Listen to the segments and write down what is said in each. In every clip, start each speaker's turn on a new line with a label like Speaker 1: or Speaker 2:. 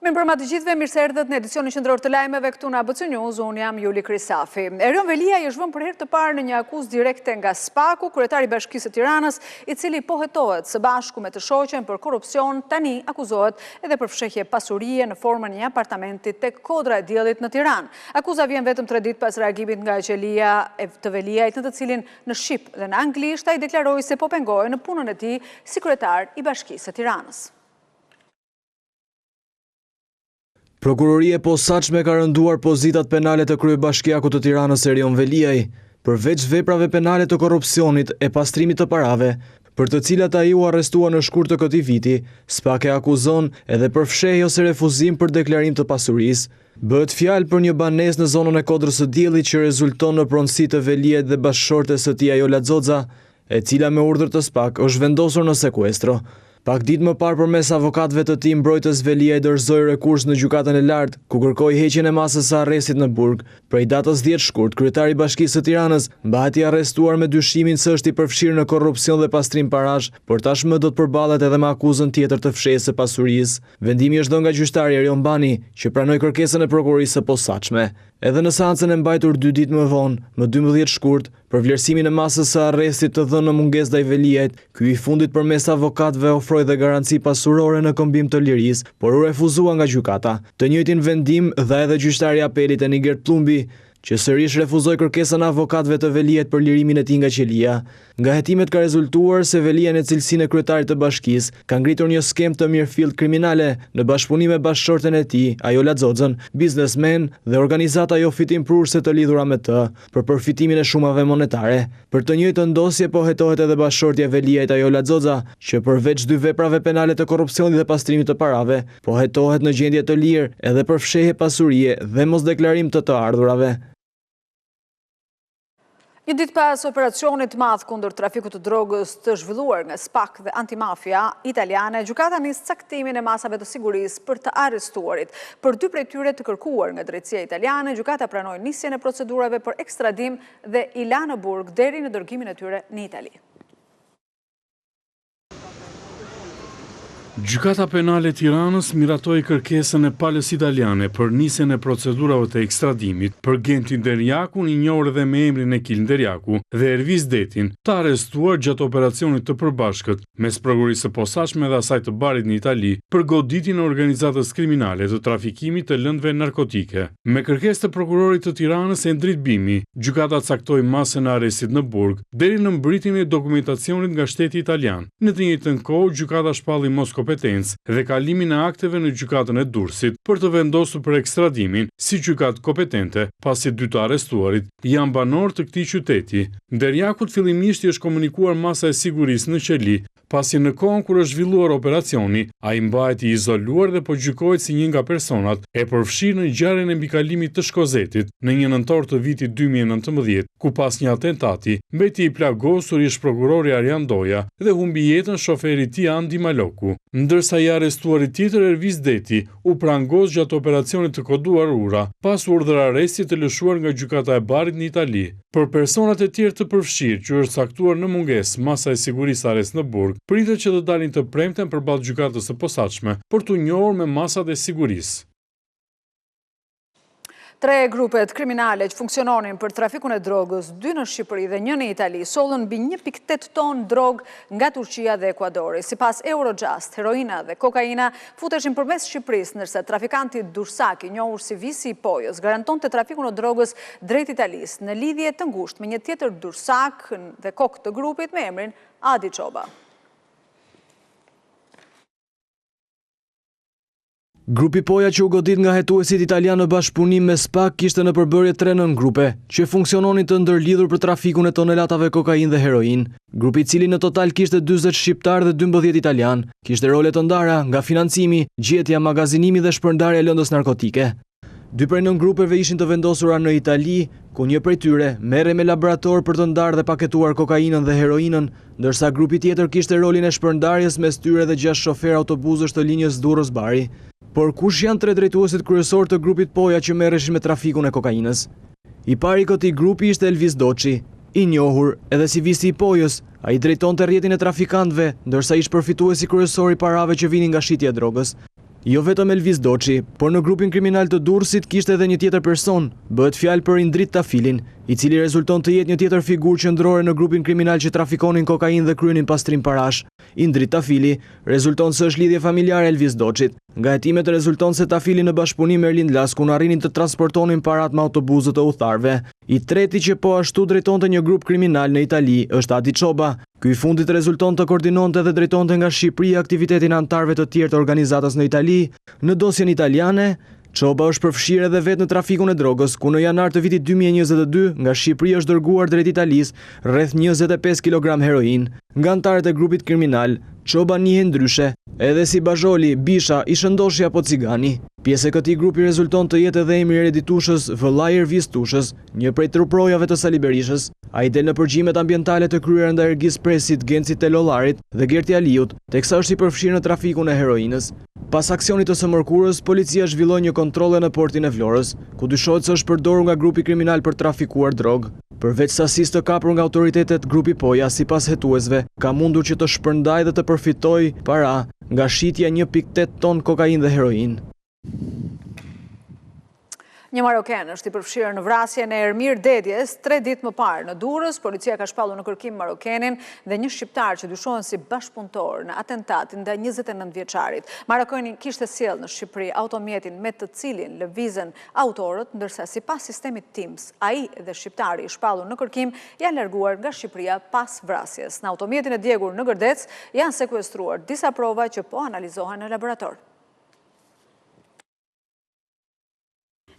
Speaker 1: Mirëmbrëma të gjithëve, mirë se erdhët në edicionin qendror të lajmeve këtu në ABC News. Unë jam Juli Krisafi. Erion Velia i është vënë për herë të parë në një akuzë direkte nga SPAK-u, kryetari i Bashkisë së Tiranës, i cili pohetohet së bashku me të shoqen për korrupsion, tani akuzohet edhe për fshehje pasurie në formën e një apartamenti tek Kodra e Diellit në Tiranë. Akuza vjen vetëm 3 ditë pas reagimit nga qelia të Veliajt, në të cilin në shqip dhe në anglisht ai deklaroi se po pengohej në punën e tij si kryetar i Bashkisë së Tiranës.
Speaker 2: Prokuroria e posaçme ka rënduar pozitat penale të kryebashkiakut të Tiranës Erion Veliaj, përveç veprave penale të korrupsionit e pastrimit të parave, për të cilat ai u arrestua në shkurt të këtij viti, SPAK e akuzon edhe për fshehje ose refuzim për deklarim të pasurisë. Bëhet fjalë për një banesë në zonën e Kodrës së Diellit që rezulton në pronësi të Veliajt dhe bashkëshortes së tij Ajola Xoxa, e cila me urdhër të SPAK është vendosur në sekuestro. Pak ditë më parë përmes avokatëve të tij mbrojtës Veliaj dorëzoi rekurs në gjykatën e lartë, ku kërkoi heqjen e masës së arrestit në burg. Prej datës 10 shkurt, kryetari i Bashkisë së Tiranës mbaheti arrestuar me dyshimin se është i përfshirë në korrupsion dhe pastrim parash, por tashmë do të përballet edhe me akuzën tjetër të fshehjes së pasurisë. Vendimi është dhënë nga gjyqtari Erion Bani, që pranoi kërkesën e prokurorisë së posaçme. Edhe në seancën e mbajtur 2 ditë më vonë, më 12 shkurt, për vlerësimin e masës së arrestit të dhënë në mungesë ndaj Veliajt, ky i fundit përmes avokatëve ofroi dhe garanci pasurore në këmbim të lirisë, por u refuzua nga gjykata. Të njëjtin vendim dha edhe gjyqtari i apelit Enigert Plumbi, që sërish refuzoi kërkesën e avokatëve të Veliajt për lirimin e tij nga qelia. Nga hetimet ka rezultuar se Velia në cilësinë e kryetarit të bashkisë ka ngritur një skem të mirëfillt kriminale në bashkëpunim me bashkëshorten e tij, Ajola Xoxën, biznesmen dhe organizata jo fitimprurse të lidhura me të, për përfitimin e shumave monetare. Për të njëjtën ndosje pohetohet edhe bashkëshortja e Veliajt Ajola Xoxa, që përveç 2 veprave penale të korrupsionit dhe pastrimit të parave, pohetohet në gjendje të lirë edhe për fshehje pasurie dhe mosdeklarim të ardhurave.
Speaker 1: Një ditë pas operacionit madh kundër trafikut të drogës të zhvilluar nga SPAK dhe antimafia italiane, gjykata nis caktimin e masave të sigurisë për të arrestuarit. Për 2 prej tyre të kërkuar nga drejtësia italiane, gjykata pranoi nisjen e procedurave për ekstradim dhe i la në burg deri në dërgimin e tyre në Itali.
Speaker 3: Gjykata penale e Tiranës miratoi kërkesën e palës italiane për nisjen e procedurave të ekstradimit për Gentin Derjakun, i njohur edhe me emrin Ekil Derjaku, dhe Ervis Detin, të arrestuar gjatë operacionit të përbashkët mes prokurorisë së posaçme dhe asaj të Barit në Itali për goditjen e organizatës kriminale të trafikimit të lëndëve narkotike. Me kërkesë të prokurorit të Tiranës Endrit Bimi, gjykata caktoi masën e arrestit në burg deri në mbritjen e dokumentacionit nga shteti italian. Në të njëjtën kohë, gjykata shpalli mos kompetencë dhe kalimin e akteve në gjykatën e Durrësit për të vendosur për ekstradimin si gjykatë kompetente, pasi 2 të arrestuarit janë banor të këtij qyteti. Derjakut fillimisht i është komunikuar masa e sigurisë në qeli, pasi në kohën kur është zhvilluar operacioni, ai mbaheti i izoluar dhe po gjykohet si një nga personat e përfshirë në ngjarjen e mbikalimit të Shkozetit në 1 nëntor të vitit 2019, ku pas një atentati mbeti i plagosur ish prokurori Arjan Doja dhe humbi jetën shoferi i tij Andi Maloku, ndërsa i arrestuari tjetër Ervis Deti u prangos gjatë operacionit të koduar ura, pas urdhër arresti të lëshuar nga gjykata e Barit në Itali. Për personat e tjerë të përfshirë që është caktuar në mungesë masa e sigurisë arrest në burg, pritet që të dalin të premten përballë gjykatës së posaçme për t'u njohur me masat e sigurisë.
Speaker 1: 3 grupet kriminale që funksiononin për trafikun e drogës, 2 në Shqipëri dhe 1 në Itali, sollën mbi 1.8 ton drogë nga Turqia dhe Ekuadori. Sipas Eurojust, heroina dhe kokaina futeshin përmes Shqipërisë, ndërsa trafikanti Dursak, i njohur si Visi i Pojës, garantonte trafikun e drogës drejt Italisë në lidhje të ngushtë me një tjetër Dursak dhe kok të grupit me emrin Adi Çoba.
Speaker 2: Grupi Poja që u godit nga hetuesit italian në bashkëpunim me SPAK kishte në përbërje 3 nëngrupe, që funksiononin të ndërlidhur për trafikun e tonelatave kokain dhe heroin. Grupi i cili në total kishte 40 shqiptar dhe 12 italian, kishte role të ndara nga financimi, gjetja, magazinimi dhe shpërndarja e lëndës narkotike. 2 prej nëngrupeve ishin të vendosura në Itali, ku një prej tyre merre me laborator për të ndarë dhe paketuar kokainën dhe heroinën, ndërsa grupi tjetër kishte rolin e shpërndarjes mes tyre dhe 6 shofer autobusësh të linjës Durrës-Bari. Por kush janë 3 drejtuesit kryesor të grupit Poja që merreshin me trafikun e kokainës? I pari këtij grupi ishte Elvis Doçi, i njohur edhe si Visi i Pojës. Ai drejtonte rrjetin e trafikantëve, ndërsa ishte përfituesi kryesor i parave që vinin nga shitja e drogës. Jo vetëm Elvis Doçi, por në grupin kriminal të Durrësit kishte edhe një tjetër person, bëhet fjalë për Indrit Tafilin, i cili rezulton të jetë një tjetër figurë qendrore në grupin kriminal që trafikonin kokainë dhe kryenin pastrim parash. Indrit Tafili rezulton se është lidhje familjare Elvis Doçit. Nga hetimet rezulton se Tafili në bashkëpunim me Erlind Laskun arrinin të transportonin parat me autobusët e udhëtarëve. I treti që po ashtu drejtonte një grup kriminal në Itali është Adi Çoba. Ky i fundit rezulton të koordinonte dhe drejtonte nga Shqipëria aktivitetin antarëve të tjerë të organizatës në Itali. Në dosjen italiane, Çoba është përfshirë edhe vetë në trafikun e drogës, ku në janar të vitit 2022 nga Shqipëria është dërguar drejt Italisë rreth 25 kg heroin. Nga antarët e grupit kriminal, Çoba njihen ndryshe, edhe si Bazholi, Bisha, Ishëndoshi apo Cigani. Pjesë e këtij grupi rezulton të jetë edhe emri Eredi Tushës, vëllai i Ervis Tushës, një prej truprojave të Sali Berishës. Ai del në përgjimet ambientale të kryera ndaj Ergis Presit, Gencit Telollarit dhe Gerti Aliut, teksa është i përfshirë në trafikun e heroinës. Pas aksionit të së mërkurës, policia zhvilloi një kontrolle në portin e Vlorës, ku dyshohet se është përdorur nga grupi kriminal për trafikuar drogë. Përveç sasisë të kapur nga autoritetet, grupi Poja, sipas hetuesve, ka mundur që të shpërndajë dhe të përfitojë para nga shitja 1.8 ton kokainë dhe heroin.
Speaker 1: Një maroken është i përfshirë në vrasjen e Ermir Dedjes 3 ditë më parë në Durrës. Policia ka shpallur në kërkim marokenin dhe një shqiptar që dyshohen si bashkëpunëtor në atentatin ndaj 29 vjeçarit. Marokeni kishte sjellë në Shqipëri automjetin me të cilin lëvizën autorët, ndërsa sipas sistemit TIMS, ai dhe shqiptari i shpallur në kërkim janë larguar nga Shqipëria pas vrasjes. Në automjetin e djegur në Gërdec janë sekuestruar disa prova që po analizohen në laborator.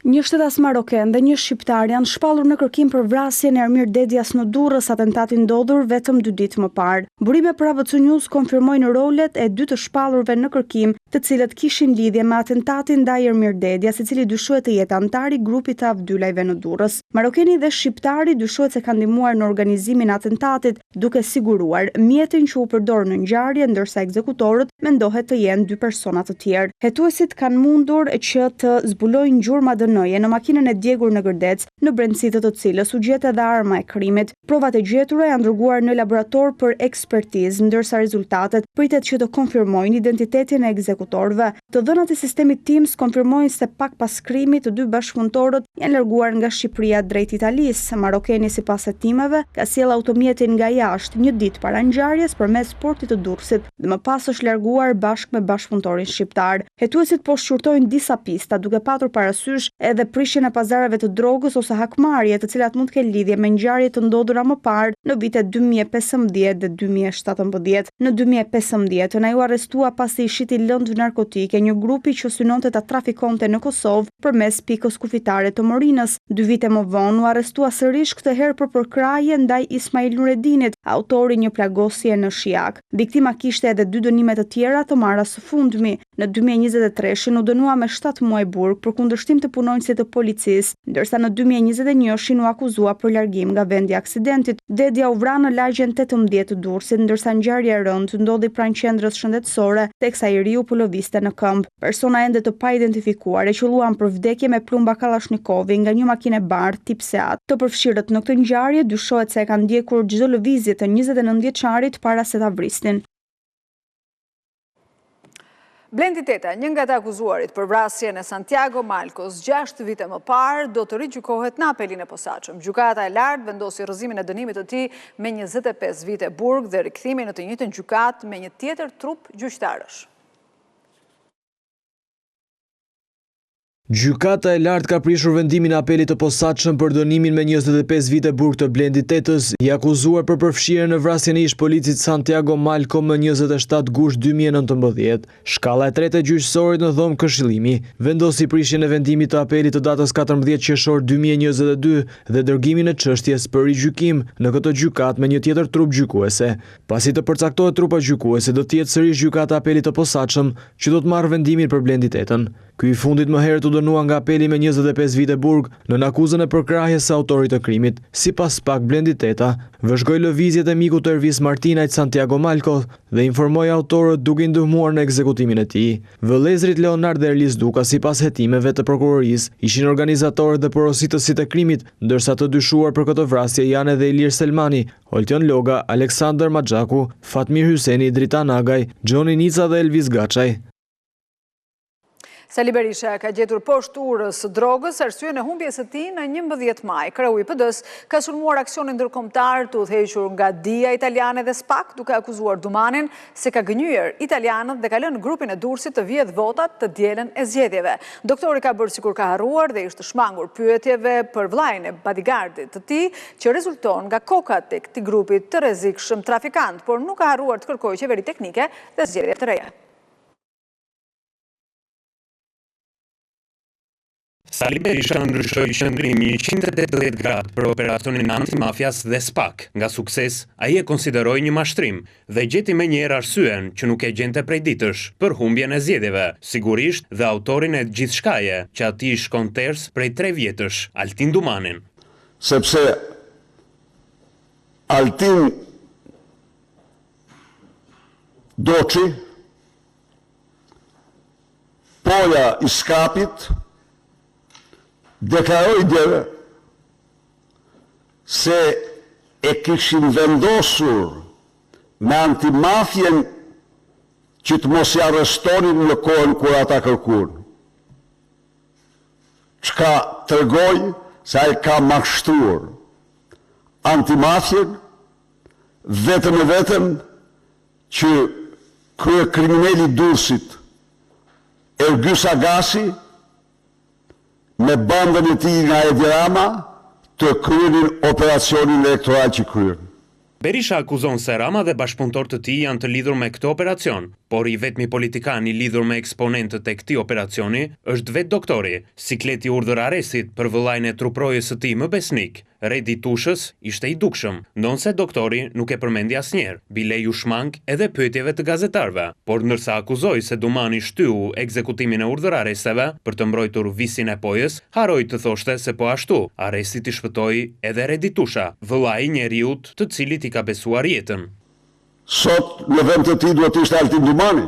Speaker 4: Një shtetas maroken dhe një shqiptar janë shpallur në kërkim për vrasjen e Ermir Dedjas në Durrës, atentati ndodhur vetëm 2 ditë më parë. Burime për ABC News konfirmojnë rolet e 2 të shpallurve në kërkim, të cilët kishin lidhje me atentatin ndaj Ermir Dedjas, i cili dyshohet të jetë antar i grupit të avdyllajve në Durrës. Marokeni dhe shqiptari dyshohet se kanë ndihmuar në organizimin e atentatit, duke siguruar mjetin që u përdor në ngjarje, ndërsa ekzekutorët mendohet të jenë 2 persona të tjerë. Hetuesit kanë mundur që të zbulojnë gjurma në makinën e djegur në Gërdec, në brendësi të cilës u gjet edhe arma e krimit. Provat e gjetura janë dërguar në laborator për ekspertizë, ndërsa rezultatet pritet që të konfirmojnë identitetin e ekzekutorëve. Të dhënat e sistemit TIMS konfirmojnë se pak pas krimit të 2 bashkëpunëtorët janë larguar nga Shqipëria drejt Italisë. Marokeni sipas hetimeve ka sjellë automjetin nga jashtë 1 ditë para ngjarjes përmes portit të Durrësit dhe më pas është larguar bashkë me bashkëpunëtorin shqiptar. Hetuesit po shqyrtojnë disa pista duke patur parasysh edhe prishjen e pazareve të drogës ose hakmarrje, të cilat mund të kenë lidhje me ngjarje të ndodhura më parë në vitet 2015 dhe 2017. Në 2015 ai u arrestua pasi i shiti lëndë narkotike një grupi që synonte ta trafikonte në Kosovë përmes pikës kufitare të Morinës. 2 vite më vonë u arrestua sërish, këtë herë për përkraje ndaj Ismail Nuredinit, autori një plagosje në Shijak. Viktima kishte edhe 2 dënime të tjera të marra së fundmi. Në 2023 u dënua me 7 muaj burg për kundërshtim të punonjësit të policisë, ndërsa në 2021 u akuzua për largim nga vendi i aksidentit. Dedja u vra në lagjen 18 të Durrësit, ndërsa ngjarja e rëndë ndodhi pranë qendrës shëndetësore, teksa i riu puloviste në këmbë. Persona ende të paidentifikuar e qelluan për vdekje me plumba Kallashnikovi nga një makinë bardhë tip Seat. Të përfshirët në këtë ngjarje dyshohet se e kanë ndjekur çdo lëvizje të 29 vjeçarit para se ta vrisnin.
Speaker 1: Blendi Teta, një nga të akuzuarit për vrasjen e Santiago Malkos 6 vite më parë, do të rigjykohet në apelin e posaçëm. Gjykata e lartë vendosi rrëzimin e dënimit të tij me 25 vite burg dhe rikthimin në të njëjtën gjykatë me një tjetër trup gjyqtarësh.
Speaker 2: Gjykata e lartë ka prishur vendimin e apelit të posaçëm për dënimin me 25 vite burg të Blendi Tetës, i akuzuar për përfshirjen në vrasjen e ish policit Santiago Malko më 27 gusht 2019. Shkalla e tretë e gjyqësorit në dhomë Këshillimi vendosi prishjen e vendimit të apelit të datës 14 qershor 2022 dhe dërgimin e çështjes për rigjykim në këtë gjykatë me një tjetër trup gjykuese. Pasi të përcaktohet trupa gjykuese, do të jetë sërish gjykata e apelit të posaçëm që do të marrë vendimin për Blendi Tetën. Ky i fundit më herët u dënua nga apeli me 25 vite burg në akuzën e përkrahjes së autorit të krimit. Sipas pak, Blendi Teta vëzhgoi lëvizjet e mikut të Ervis Martinajt Santiago Malko dhe informoi autorët duke i ndihmuar në ekzekutimin e tij. Vëllezrit Leonard dhe Erlis Duka, sipas hetimeve të prokurorisë, ishin organizatorët dhe porositësit e krimit, ndërsa të dyshuar për këtë vrasje janë edhe Ilir Selmani, Oltion Loga, Aleksandar Maxhaku, Fatmir Hyseni, Dritan Agaj, Gjoni Nica dhe Elvis Gaçaj.
Speaker 1: Sali Berisha ka gjetur poshtë urës drogës, arsye në humbjes së tij në 11 maj. Kreu i PD-s ka sulmuar aksionin ndërkombëtar të udhëhequr nga Dia Italiane dhe SPAK, duke akuzuar Dumanin se ka gënyer italianët dhe ka lënë grupin e Durrësit të vjedh votat të dielën e zgjedhjeve. Doktori ka bërë sikur ka harruar dhe ishte shmangur pyetjeve për vllajën e bodyguardit të tij, që rezulton nga kokat e këtij grupi të rrezikshëm trafikant, por nuk ka harruar të kërkojë qeveri teknike dhe zgjedhje të reja.
Speaker 5: Sali Berisha ndryshoi qëndrimi 180 gradë për operacionin antimafjas dhe SPAK. Nga sukses, ai e konsideroi një mashtrim dhe gjeti menjëherë arsyen që nuk e gjente prej ditësh për humbjen e zgjedhjeve, sigurisht dhe autorin e gjithçkaje, që ati shkon ters prej 3 vjetësh, Altin Dumanin.
Speaker 6: Sepse Altin Doçi, poja i skapit, deklaroi djeve se e kishin vendosur me antimafjen që të mos i arrestonin në kohën kur ata kërkuan. Çka tregoi se ai ka mashtruar antimafjen vetëm e vetëm që kryekriminali i Durrësit Ergys Agasi me bandën e tij nga Edi Rama të kryenin operacionin elektoral që kryen.
Speaker 5: Berisha akuzon se Rama dhe bashkëpunëtorët të tij janë të lidhur me këtë operacion, por i vetmi politikan i lidhur me eksponentët e këtij operacioni është vetë doktori. Sikleti urdhër arrestit për vëllain e truprojës së tij më besnik, Redi Tushës, ishte i dukshëm, ndonse doktori nuk e përmendi asnjëherë. Bilej u shmang edhe pyetjeve të gazetarëve, por ndërsa akuzoi se Dumani shtyu ekzekutimin e urdhër arresteve për të mbrojtur visin e pojës, haroi të thoshte se po ashtu, arrestit i shpëtoi edhe Redi Tusha, vëllai i njeriut të cilit i ka besuar jetën.
Speaker 6: Sot në vend të tij duhet të ishte Altin Dumani.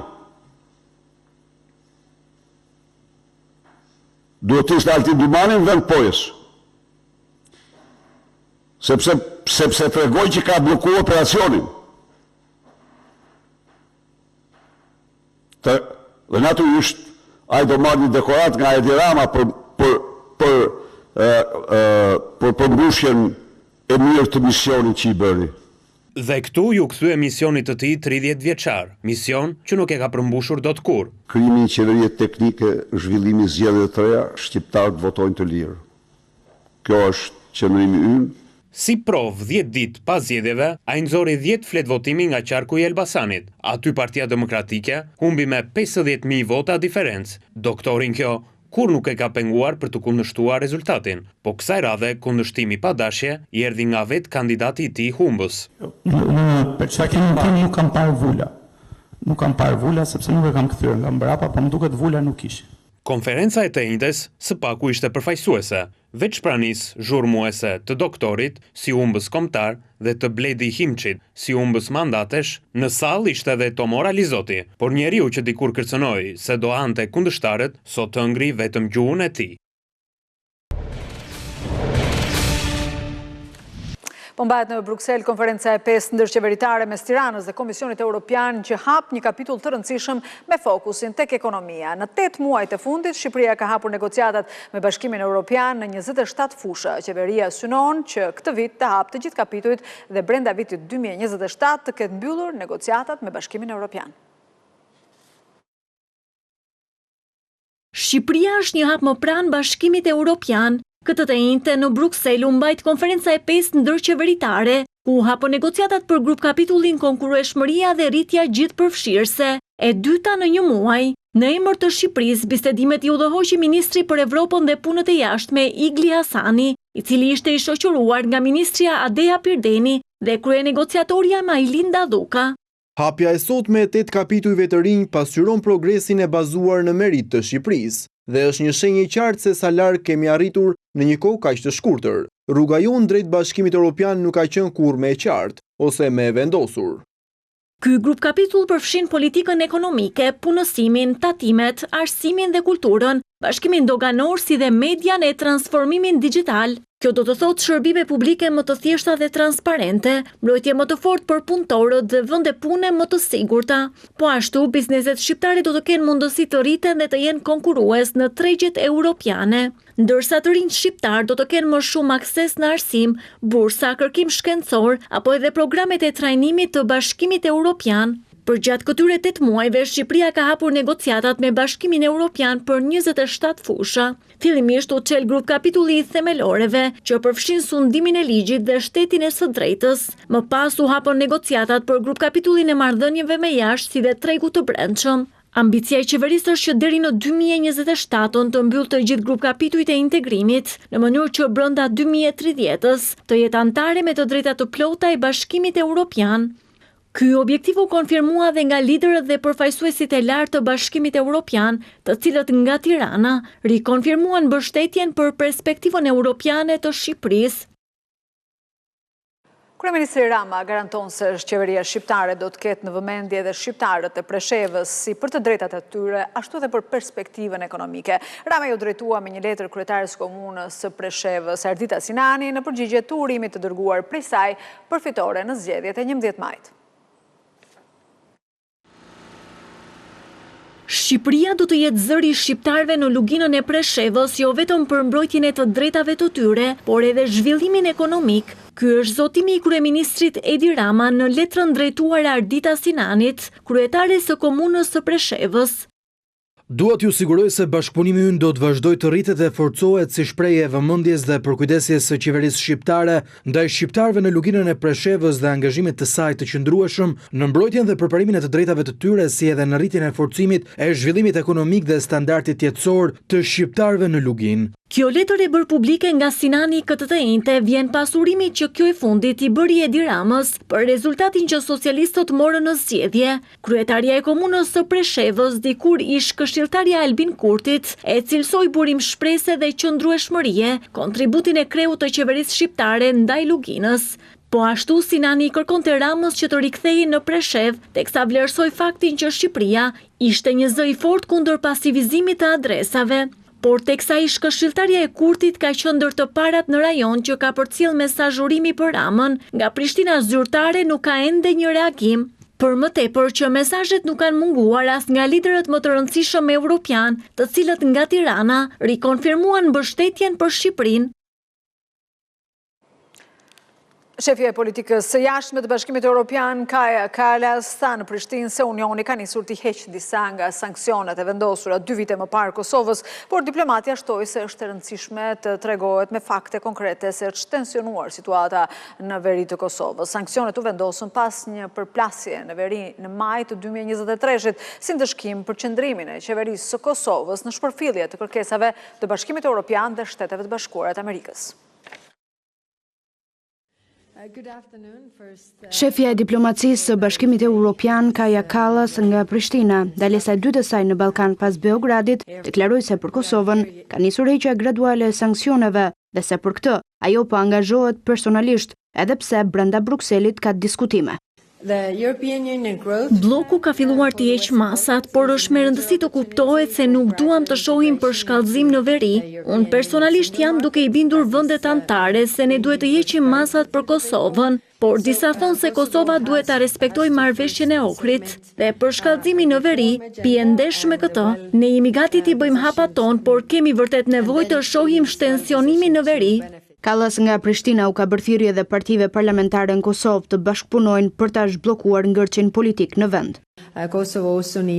Speaker 6: Duhet të ishte Altin Dumani në vend pojës. Sepse tregoi që ka bllokuar operacionin. Dhe natyrisht ai do marrë një dekorat nga Edi Rama për përmbushjen e mirë të misionit që i bëri.
Speaker 5: Dhe këtu ju kthye misionit të tij 30 vjeçar, mision që nuk e ka përmbushur dot kurrë.
Speaker 6: Krijimi i qeverie teknike, zhvillimi i zgjedhjeve të reja, shqiptarët votojnë të lirë. Kjo është qëndrimi ynë.
Speaker 5: Si provë 10 ditë pas zgjedhjeve, ai nxori 10 flet votimi nga qarku i Elbasanit. Aty Partia Demokratike humbi me 50.000 vota diferencë. Doktorin kjo kur nuk e ka penguar për të kundërshtuar rezultatin, po kësaj radhe kundërshtimi pa dashje i erdhi nga vetë kandidati i tij humbës.
Speaker 7: Për çka kemi nuk kam parë vula. Nuk kam parë vula sepse nuk e kam kthyer nga mbrapa, po më duket vula nuk ishte.
Speaker 5: Konferenca e të njëjtës së paku ishte përfaqësuese, veç pranisë zhurmuese të doktorit si humbës kombëtar dhe të Bledi Himçit si humbës mandatesh, në sallë ishte edhe Tomora Lizoti, por njeriu që dikur kërcënoi se do hante kundërshtarët, sot ëngri vetëm gjuhën e tij.
Speaker 1: Po mbahet në Bruksel konferenca e 5 ndërqeveritare mes Tiranës dhe Komisionit Evropian që hap një kapitull të rëndësishëm me fokusin tek ekonomia. Në 8 muajt e fundit, Shqipëria ka hapur negociatat me Bashkimin Evropian në 27 fusha. Qeveria synon që këtë vit të hap të gjithë kapitujt dhe brenda vitit 2027 të ketë mbyllur negociatat me Bashkimin Evropian.
Speaker 8: Shqipëria është një hap më pranë Bashkimit Evropian. Këtë të njëjtë në Bruksel u mbajt konferenca e 5 ndërqeveritare, ku hapën negociatat për grup kapitullin konkurrueshmëria dhe rritja gjithëpërfshirëse, e dyta në një muaj. Në emër të Shqipërisë, bisedimet i udhëhoqi ministri për Evropën dhe punët e jashtme Igli Hasani, i cili ishte i shoqëruar nga ministria Adea Pirdeni dhe kryenegociatorja Majlinda Dhuka.
Speaker 9: Hapja e sotme e 8 kapitujve të rinj pasqyron progresin e bazuar në merit të Shqipërisë dhe është një shenjë e qartë se sa larg kemi arritur në një kohë kaq të shkurtër. Rruga jonë drejt Bashkimit Evropian nuk ka qenë kurrë më e qartë ose më e vendosur.
Speaker 8: Ky grup kapitull përfshin politikën ekonomike, punësimin, tatimet, arsimin dhe kulturën, bashkimin doganor si dhe median e transformimin digital. Kjo do të thotë shërbime publike më të thjeshta dhe transparente, mbrojtje më të fortë për punëtorët dhe vende pune më të sigurta. Po ashtu, bizneset shqiptare do të kenë mundësi të rriten dhe të jenë konkurrues në tregjet europiane, ndërsa të rinjt shqiptar do të kenë më shumë akses në arsim, bursa, kërkim shkencor apo edhe programet e trajnimit të Bashkimit Evropian. Për gjatë këtyre 8 muajve, Shqipëria ka hapur negociatat me Bashkimin Evropian për 27 fusha. Fillimisht u çel grup kapitulli i themeloreve, që përfshin sundimin e ligjit dhe shtetin e së drejtës. Më pas u hapën negociatat për grup kapitullin e marrëdhënieve me jashtë si dhe tregu të brendshëm. Ambicia e qeverisë është që deri në 2027 të mbyll të gjithë grup kapitujt e integrimit, në mënyrë që brenda 2030-s të jetë anëtare me të drejta të plota e Bashkimit Evropian. Ky objektiv u konfirmua dhe nga liderët dhe përfaqësuesit e lartë të Bashkimit Evropian, të cilët nga Tirana rikonfirmuan mbështetjen për perspektivën europiane të Shqipërisë.
Speaker 1: Kryeministri Rama garanton se qeveria shqiptare do të ketë në vëmendje dhe shqiptarët e Preshevës si për të drejtat e tyre, ashtu edhe për perspektivën ekonomike. Rama ju drejtua me një letër kryetares komunës së Preshevës, Ardita Sinani, në përgjigje të urimit të dërguar prej saj përfitore në zgjedhjet e 11 majit.
Speaker 8: Shqipëria do të jetë zëri i shqiptarëve në luginën e Preshevës, jo vetëm për mbrojtjen e të drejtave të tyre, por edhe zhvillimin ekonomik. Ky është zotimi i kryeministrit Edi Rama në letrën drejtuar Ardita Sinanit, kryetares së komunës së Preshevës.
Speaker 10: Dua t'ju siguroj se bashkëpunimi ynë do të vazhdoj të rritet dhe forcohet si shprehje e vëmendjes dhe përkujdesjes së qeverisë shqiptare ndaj shqiptarëve në luginën e Preshevës dhe angazhimit të saj të qëndrueshëm në mbrojtjen dhe përparimin e të drejtave të tyre, si edhe në rritjen e forcimit e zhvillimit ekonomik dhe standardit jetësor të shqiptarëve në luginë.
Speaker 8: Kjo letër e bërë publike nga Sinani këtë të njëjtë vjen pas urimit që kjo e fundit i bëri Edi Ramës për rezultatin që socialistët morën në zgjedhje. Kryetaria e komunës së Preshevës, dikur ish këshilltarja Albin Kurtit, e cilësoi burim shprese dhe qëndrueshmërie, kontributin e kreut të qeverisë shqiptare ndaj luginës. Po ashtu Sinani kërkonte Ramës që të rikthehej në Preshev, teksa vlerësoi faktin që Shqipëria ishte një zë i fortë kundër pasivizimit të adresave. Por teksa ish këshilltarja e Kurtit ka qenë ndër të parat në rajon që ka përcjell mesazh urimi për Ramën, nga Prishtina zyrtare nuk ka ende një reagim. Për më tepër që mesazhet nuk kanë munguar as nga liderët më të rëndësishëm evropian, të cilët nga Tirana rikonfirmuan mbështetjen për Shqipërinë.
Speaker 1: Shefja e politikës së jashtme të Bashkimit Evropian, Kaja Kallas, tha në Prishtinë se Unioni ka nisur të heqë disa nga sanksionet e vendosura 2 vite më parë Kosovës, por diplomatja shtoi se është e rëndësishme të tregohet me fakte konkrete se është tensionuar situata në veri të Kosovës. Sanksionet u vendosën pas një përplasje në veri në maj të 2023-shit, si ndëshkim për qëndrimin e qeverisë së Kosovës në shpërfillje të kërkesave të Bashkimit Evropian dhe Shteteve të Bashkuara të Amerikës.
Speaker 4: Shefja e diplomacisë së Bashkimit Evropian, Kaja Kallas, nga Prishtina, dalesa e dytë e saj në Ballkan pas Beogradit, deklaroi se për Kosovën ka nisur heqja graduale e sanksioneve dhe se për këtë ajo po angazhohet personalisht, edhe pse brenda Brukselit ka diskutime.
Speaker 8: Bloku ka filluar të heqë masat, por është me rëndësi të kuptohet se nuk duam të shohim për shkallëzim në veri. Unë personalisht jam duke i bindur vendet anëtare se ne duhet të heqim masat për Kosovën, por disa thonë se Kosova duhet ta respektojë marrëveshjen e Ohrit. Dhe për shkallëzimin në veri, bie ndesh me këtë. Ne jemi gati t'i bëjmë hapat ton, por kemi vërtet nevojë të shohim shtensionimin në veri.
Speaker 4: Kallas nga Prishtina u ka bërë thirrje edhe partive parlamentare në Kosovë të bashkëpunojnë për ta zhbllokuar ngërçin politik në vend.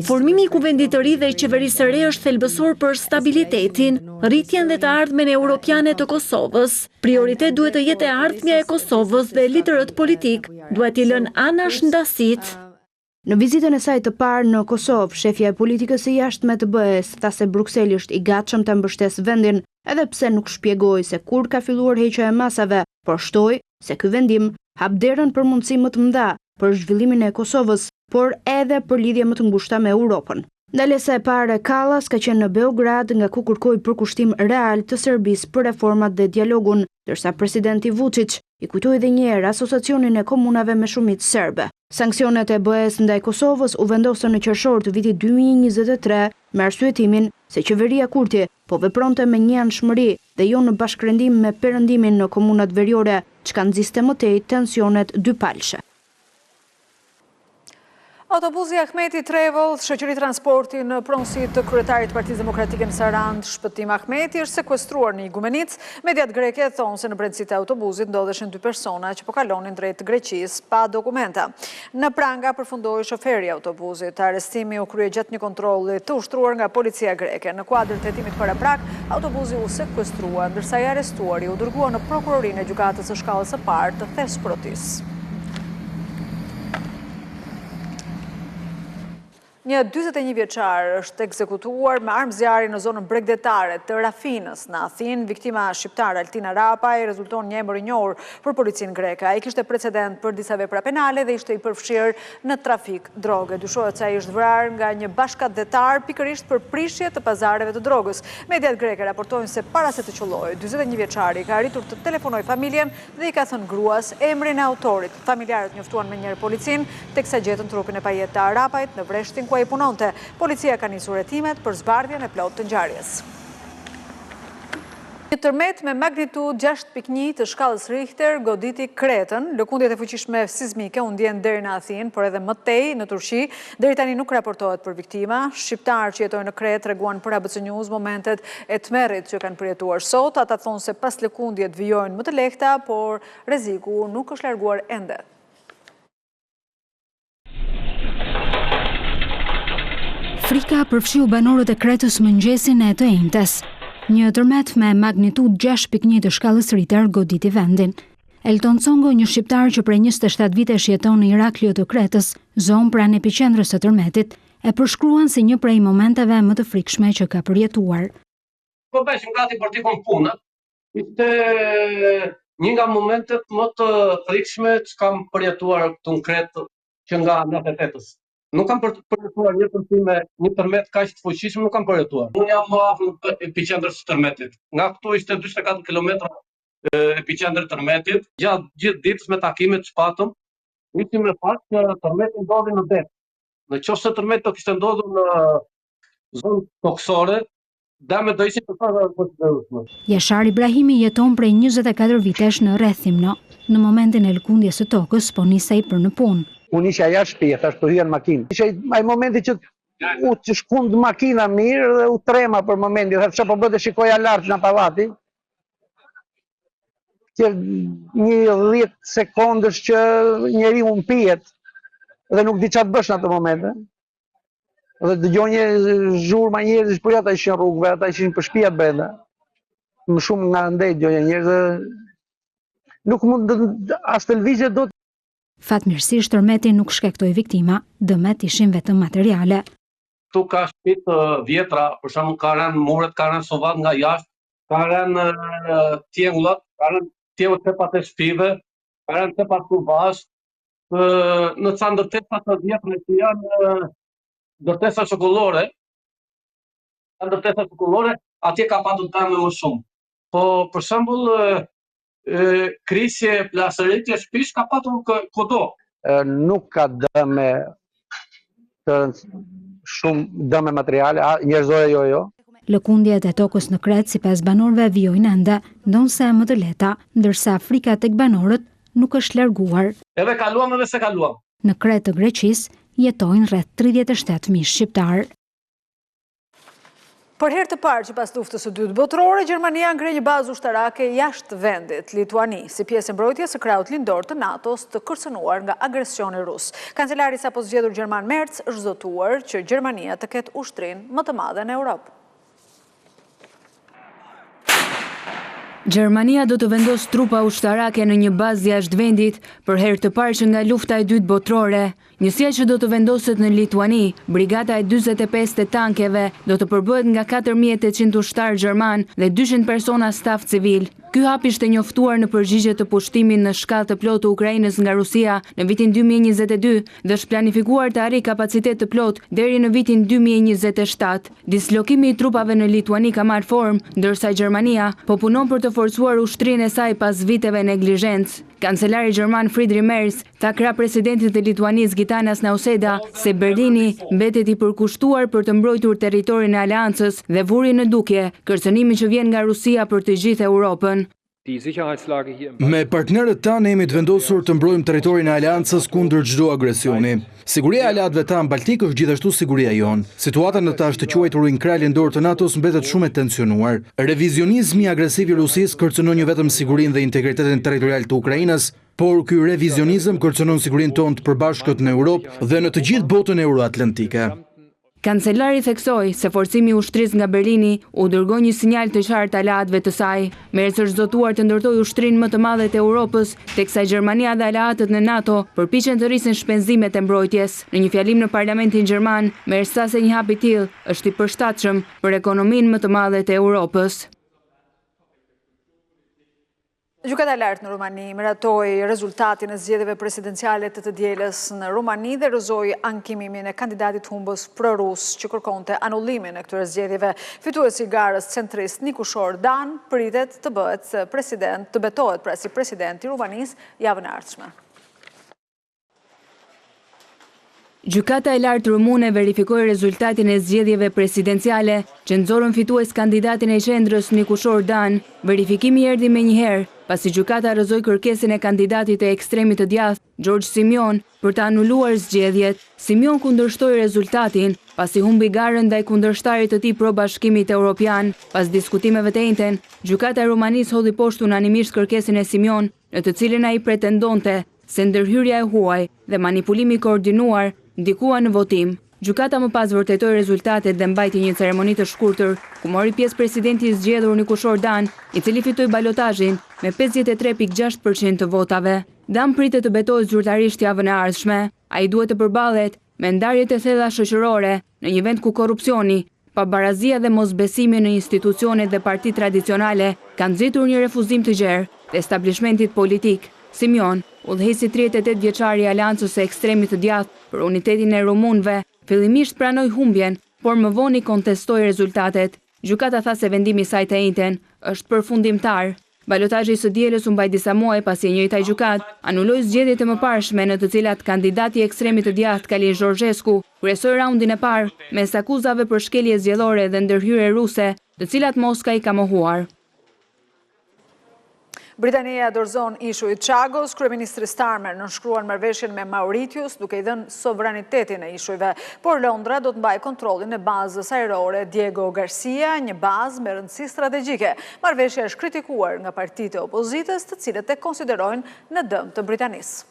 Speaker 8: Formimi i kuvendit të ri dhe i qeverisë së re është thelbësor për stabilitetin, rritjen dhe të ardhmen europiane të Kosovës. Prioritet duhet të jetë e ardhmja e Kosovës dhe liderët politik duhet t'i lënë anash ndasitë.
Speaker 4: Në vizitën e saj të parë në Kosovë, shefja e politikës së jashtme të BE-s tha se Brukseli është i gatshëm të mbështesë vendin, edhe pse nuk shpjegoi se kur ka filluar heqja e masave, por shtoi se ky vendim hap derën për mundësi më të mëdha për zhvillimin e Kosovës, por edhe për lidhje më të ngushta me Europën. Ndalesa e parë e Kallas ka qenë në Beograd, nga ku kërkoi përkushtim real të Serbisë për reformat dhe dialogun, ndërsa presidenti Vučić i kujtoi edhe një herë asociacionin e komunave me shumicë serbe. Sanksionet e BE-s ndaj Kosovës u vendosën në qershor të vitit 2023 me arsyetimin se qeveria Kurti po vepronte me njenjshmëri dhe jo në bashkërendim me perëndimin në komunat veriore, çka nxiste më tej tensionet dypalshe.
Speaker 1: Autobusi Ahmeti Travel, shoqëri transporti në pronësi të kryetarit të Partisë Demokratike në Sarand, Shpëtim Ahmeti, është sekuestruar në Igumenic. Mediat greke thonë se në brendësitë e autobusit ndodheshin 2 persona që po kalonin drejt Greqisë pa dokumenta. Në pranga përfundoi shoferi i autobusit. Arrestimi u krye gjatë një kontrolli të ushtruar nga policia greke. Në kuadër të hetimit paraprak, autobusi u sekuestrua, ndërsa i arrestuari u dërguar në prokurorinë e gjykatës së shkallës së parë të Thesprotis. Një 41 vjeçar është ekzekutuar me armë zjarri në zonën bregdetare të Rafinës në Athinë. Viktima shqiptare Altina Rapaj rezulton një emër i njohur për policinë greke. Ai kishte precedent për disa vepra penale dhe ishte i përfshirë në trafik droge. Dyshohet se ai është vrarë nga një bashkëdetar pikërisht për prishje të pazareve të drogës. Mediat greke raportojnë se para se të qellojë, 41 vjeçari ka arritur të telefonojë familjen dhe i ka thënë gruas emrin e autorit. Familjarët njoftuan menjëherë policinë teksa gjetën trupin e pajet të Arapajt në vreshtin ku ai punonte. Policia ka nisur hetimet për zbardhjen e plotë të ngjarjes. Një tërmet me magnitud 6.1 të shkallës Richter goditi Kretën. Lëkundjet e fuqishme sismike u ndjen deri në Athinë, por edhe më tej në Turqi. Deri tani nuk raportohet për viktima. Shqiptarë që jetojnë në Kretë treguan për ABC News momentet e tmerrit që kanë përjetuar sot. Ata thonë se pas lëkundjet vijojnë më të lehta, por rreziku nuk është larguar ende.
Speaker 11: Frika përfshiu banorët e Kretës mëngjesin e të njëjtës. Një tërmet me magnitud 6.1 të shkallës Richter goditi vendin. Elton Congo, një shqiptar që prej 27 vitesh jeton në Iraklio të Kretës, zonë pranë epiqendrës së tërmetit, e përshkruan si një prej momenteve më të frikshme që ka përjetuar.
Speaker 12: Po beshim gati për t'i kon punën. Ishte një nga momentet më të frikshme që kam përjetuar këtu në Kretë që nga 98-s. Nuk kam përjetuar një tërmet kaq të fuqishëm, nuk kam përjetuar. Unë jam më afër në epiqendrës së tërmetit. Nga këtu ishte 44 kilometra epiqendër tërmetit. Gjatë gjithë ditës me takimet që patëm, ishim me fakt që tërmeti ndodhi në det. Në qoftë se tërmeti do kishte ndodhur në zonë toksore, damet do ishin të konsiderueshme.
Speaker 11: Jashar Ibrahimi jeton prej 24 vitesh në Rrethimno. Në momentin e lëkundjes së tokës, po nisej për në punë.
Speaker 13: Unë isha jashtë shtëpia, thash po hyja në makinë. Isha ai momenti që u shkund makina mirë dhe u trema për momentin. Thash çfarë po bëhet, shikoja lart nga pallati. Që një 10 sekondësh që njeriu mpihet dhe nuk di çfarë të bësh në atë moment. Dhe dëgjoj një zhurmë njerëzish, po ata ishin rrugëve, ata ishin për shtëpia brenda. Më shumë nga ndej dëgjoj njerëz. Nuk mund as të lvizje dot.
Speaker 11: Fatmirësisht tërmeti nuk shkaktoi viktima, dëmet ishin vetëm materiale.
Speaker 12: Ktu ka shtëpi të vjetra, për shembull ka rënë muret, ka rënë sovat nga jashtë, ka rënë tiengullat, ka rënë tiengullat tepat e shtëpive, ka rënë tepat kuvas. Në ca ndërtesa të vjetra që janë ndërtesa shokollore, atje ka patur dëme më shumë. Po për shembull krisje, plasëritje shtëpish ka patur kudo.
Speaker 13: Nuk ka dëme të shumë dëme materiale, njerëzore jo.
Speaker 11: Lëkundjet e tokës në Kretë sipas banorëve vijojnë ende, ndonse më të lehta, ndërsa frika tek banorët nuk është larguar.
Speaker 12: Edhe kaluam edhe se kaluam.
Speaker 11: Në Kretë të Greqisë jetojnë rreth 37.000 shqiptar.
Speaker 1: Për herë të parë që pas luftës së dytë botërore, Gjermania ngre një bazë ushtarake jashtë vendit, Lituani, si pjesë e mbrojtjes së krahut lindor të NATO-s të kërcënuar nga agresioni rus. Kancelari sapo zgjedhur Gjerman Merz është zotuar që Gjermania të ketë ushtrinë më të madhe në Europë.
Speaker 14: Gjermania do të vendos trupa ushtarake në një bazë jashtë vendit për herë të parë që nga lufta e dytë botërore. Njësia që do të vendoset në Lituani, brigada e 45 të tankeve, do të përbëhet nga 4.800 ushtarë gjerman dhe 200 persona staf civil. Ky hap ishte njoftuar në përgjigje të pushtimin në shkallë të plotë të Ukrainës nga Rusia në vitin 2022 dhe është planifikuar të arrijë kapacitet të plotë deri në vitin 2027. Dislokimi i trupave në Lituani ka marrë formë, ndërsa Gjermania po punon për të forcuar ushtrinë e saj pas viteve neglizhencë. Kancelari gjerman Friedrich Merz tha krah presidentit të Lituanisë Gitanas Nauseda se Berlini mbetet i përkushtuar për të mbrojtur territorin e aleancës dhe vuri në dukje kërcënimin që vjen nga Rusia për të gjithë Europën.
Speaker 10: Me partnerët tanë jemi të vendosur të mbrojmë territorin e aleancës kundër çdo agresioni. Siguria e aleatëve tanë Baltik është gjithashtu siguria jonë. Situata në tash të quajturin krah lindor të NATO-s mbetet shumë e tensionuar. Revizionizmi agresiv i Rusisë kërcënon jo vetëm sigurinë dhe integritetin territorial të Ukrainës, por ky revizionizëm kërcënon sigurinë tonë të përbashkët në Europë dhe në të gjithë botën euroatlantike.
Speaker 14: Kancelari theksoi se forcimi i ushtrisë nga Berlini u dërgoi një sinjal të qartë aleatëve të saj. Merz është zotuar të ndërtojë ushtrinë më të madhe të Europës, teksa Gjermania dhe aleatët në NATO përpiqen të rrisin shpenzimet e mbrojtjes. Në një fjalim në parlamentin gjerman, Merz tha se një hap i tillë është i përshtatshëm për ekonominë më të madhe të Europës.
Speaker 1: Gjykata e lartë në Rumani miratoi rezultatin e zgjedhjeve presidenciale të dielës në Rumani dhe rrëzoi ankimimin e kandidatit humbës prorus që kërkonte anullimin e këtyre zgjedhjeve. Fituesi i garës centrist Nikushor Dan pritet të betohet si president i Rumanisë javën e ardhshme.
Speaker 14: Gjykata e lartë rumune verifikoi rezultatin e zgjedhjeve presidenciale që nxorën fitues kandidatin e qendrës Nikushor Dan. Verifikimi erdhi menjëherë pasi gjykata rrëzoi kërkesën e kandidatit e ekstremit të djathtë Gjorgj Simion për të anuluar zgjedhjet. Simion kundërshtoi rezultatin pasi humbi garën ndaj kundërshtarit të tij pro Bashkimit Evropian. Pas diskutimeve të njëjten, gjykata e Rumanisë hodhi poshtë unanimisht kërkesën e Simion, në të cilën ai pretendonte se ndërhyrja e huaj dhe manipulimi koordinuar ndikua në votim. Gjykata më pas vërtetoi rezultatet dhe mbajti një ceremoni të shkurtër ku mori pjesë presidenti i zgjedhur Nikushor Dan, i cili fitoi balotazhin me 53.6% të votave. Dan pritet të betohet zyrtarisht javën e ardhshme. Ai duhet të përballet me ndarjet e thella shoqërore në një vend ku korrupsioni, pabarazia dhe mosbesimi në institucionet dhe partitë tradicionale kanë nxitur një refuzim të gjerë të establishmentit politik. Simion, udhëheqësi 38 vjeçari i Aleancës së ekstremit të djathtë për unitetin e rumunëve, fillimisht pranoi humbjen, por më vonë kontestoi rezultatet. Gjykata tha se vendimi i saj të njëjtën është përfundimtar. Balotazhi së dielës u mbaj disa muaj pasi e njëjta gjykatë anuloi zgjedhjet e mëparshme në të cilat kandidati i ekstremit të djathtë Kalin Georgescu kryesoi raundin e parë mes akuzave për shkelje zgjedhore dhe ndërhyrje ruse, të cilat Moska i ka mohuar.
Speaker 1: Britania dorëzon ishuj Chagos, kryeministri Starmer nënshkruan marrëveshjen me Mauritius duke i dhënë sovranitetin e ishujve, por Londra do të mbajë kontrollin e bazës ajrore Diego Garcia, një bazë me rëndësi strategjike. Marrëveshja është kritikuar nga partitë e opozitës, të cilët e konsiderojnë në dëm të Britanisë.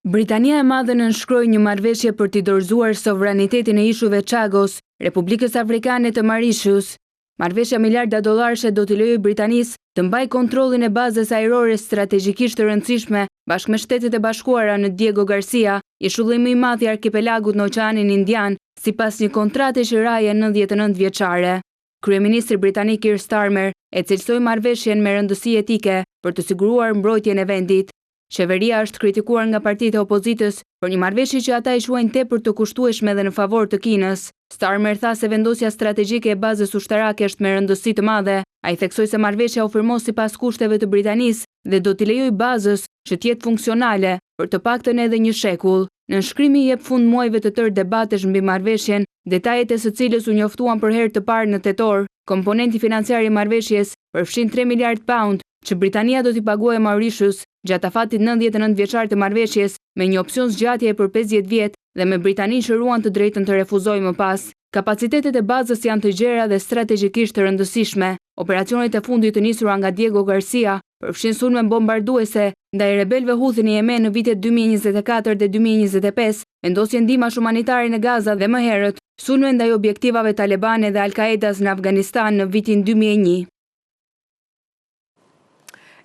Speaker 14: Britania e Madhe nënshkroi një marrëveshje për t'i dorëzuar sovranitetin e ishujve Chagos, Republikës Afrikane të Mauritius. Marrëveshja miliarda dollarësh do t'i lejojë Britanisë të mbajë kontrollin e bazës ajrore strategjikisht të rëndësishme bashkë me Shtetet e Bashkuara në Diego Garcia, ishullim i madh i arkipelagut në Oqeanin Indian, sipas një kontrate që raje 99 vjeçare. Kryeministri britanik Keir Starmer e cilësoi marrëveshjen me rëndësi etike për të siguruar mbrojtjen e vendit. Qeveria është kritikuar nga partitë e opozitës për një marrëveshje që ata i quajnë tepër të kushtueshme dhe në favor të Kinës. Starmer tha se vendosja strategjike e bazës ushtarake është me rëndësi të madhe. Ai theksoi se marrëveshja u firmos sipas kushteve të Britanisë dhe do t'i lejojë bazës që të jetë funksionale për të paktën edhe një shekull. Nënshkrimi jep fund muajve të tërë debatesh mbi marrëveshjen, detajet e së cilës u njoftuan për herë të parë në tetor. Komponenti financiar i marrëveshjes përfshin 3 miliard pound që Britania do t'i paguajë Mauritius gjatë afatit 99 vjeçar të marrëveshjes me një opsion zgjatjeje për 50 vjet dhe me Britaninë që ruan të drejtën të refuzojë më pas. Kapacitetet e bazës janë të gjera dhe strategjikisht të rëndësishme. Operacionet e fundit të nisura nga Diego Garcia përfshin sulme bombarduese ndaj rebelëve Houthi në Yemen në vitet 2024 dhe 2025, vendosje ndihmash humanitare në Gaza dhe më herët sulme ndaj objektivave talebane dhe Al-Qaedas në Afganistan në vitin 2001.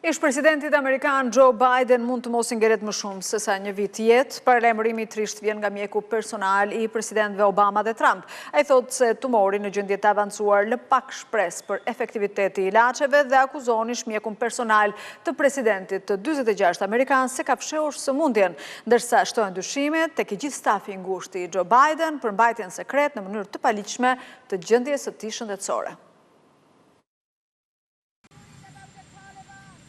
Speaker 1: Ish-presidenti amerikan Joe Biden mund të mos i ngeret më shumë se sa një vit jetë. Paralajmërimi trisht vjen nga mjeku personal i presidentëve Obama dhe Trump. Ai thotë se tumori në gjendje të avancuar lë pak shpresë për efektiviteti i ilaçeve dhe akuzoni mjekun personal të presidentit të 46 amerikan se ka fshehur sëmundjen, ndërsa shtojnë dyshime tek i gjithë stafi i ngushtë i Joe Biden për mbajtjen sekret në mënyrë të paligjshme të gjendjes së tij shëndetësore.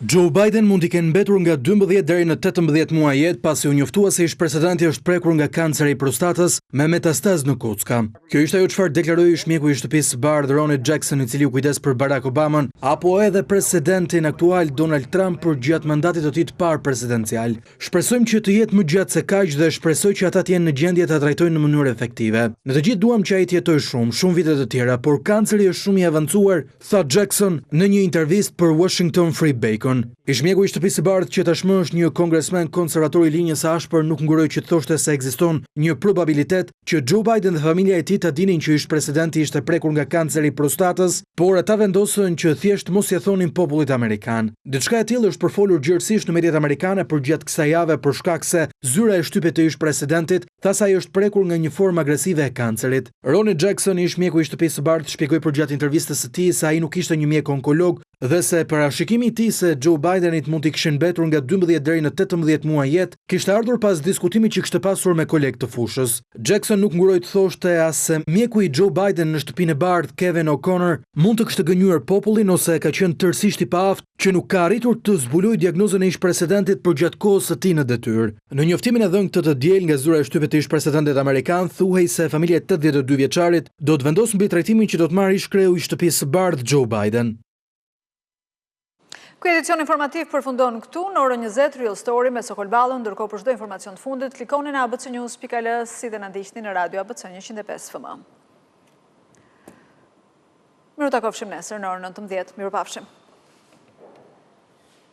Speaker 10: Joe Biden mund t'i kenë mbetur nga 12 deri në 18 muaj jetë pasi u njoftua se ish-presidenti është prekur nga kanceri i prostatës me metastaz në kocka. Kjo ishte ajo çfarë deklaroi ish-mjeku i shtëpisë së bardhë Ronald Jackson, i cili u kujdes për Barack Obama, apo edhe presidentin aktual Donald Trump për gjatë mandatit të tij të parë presidencial. Shpresojmë që të jetë më gjatë se kaq dhe shpresoj që ata të jenë në gjendje ta trajtojnë në mënyrë efektive. Ne të gjithë duam që ai të jetojë shumë vite të tjera, por kanceri është shumë i avancuar, tha Jackson në një intervistë për Washington Free Bacon. Ish-mjeku i shtëpisë së bardhë, që tashmë është një kongresmen konservator i linjës së ashpër, nuk nguroi që thoshte se ekziston një probabilitet që Joe Biden dhe familja e tij të dinin që ish-presidenti ishte prekur nga kanceri i prostatës, por ata vendosën që thjesht mos ia thonin popullit amerikan. Diçka e tillë është përfolur gjërësisht në mediat amerikane për gjatë kësaj jave për shkak se zyra e shtypet të ish-presidentit tha se ai është prekur nga një formë agresive e kancerit. Ronald Jackson, ish-mjeku i shtëpisë së bardhë, shpjegoi për gjatë intervistës së tij se ai nuk ishte një mjek onkolog dhe se parashikimi i tij se Joe Bidenit mund t'i kishin mbetur nga 12 deri në 18 muaj jetë kishte ardhur pas diskutimit që kishte pasur me kolegë të fushës. Jackson nuk nguroi të thoshte as se mjeku i Joe Biden në shtëpinë e bardhë, Kevin O'Connor, mund të kishte gënjur popullin ose ka qenë tërësisht i paaft që nuk ka arritur të zbulojë diagnozën e ish-presidentit për gjatë kohës së tij në detyrë. Në njoftimin e dhënë këtë të diel nga zyra e shtypet të ish-presidentit amerikan, thuhej se familja e 82 vjeçarit do të vendosë mbi trajtimin që do të marrë ish-kreu i shtëpisë së bardhë Joe Biden.
Speaker 1: Ky edicion informativ përfundon këtu në orën 20 Real Story me Sokol Ballon, ndërkohë për çdo informacion të fundit klikoni në abcnews.al si dhe na ndiqni në Radio ABC 105 FM. Miru takofshim nesër në orën 19. Mirupafshim.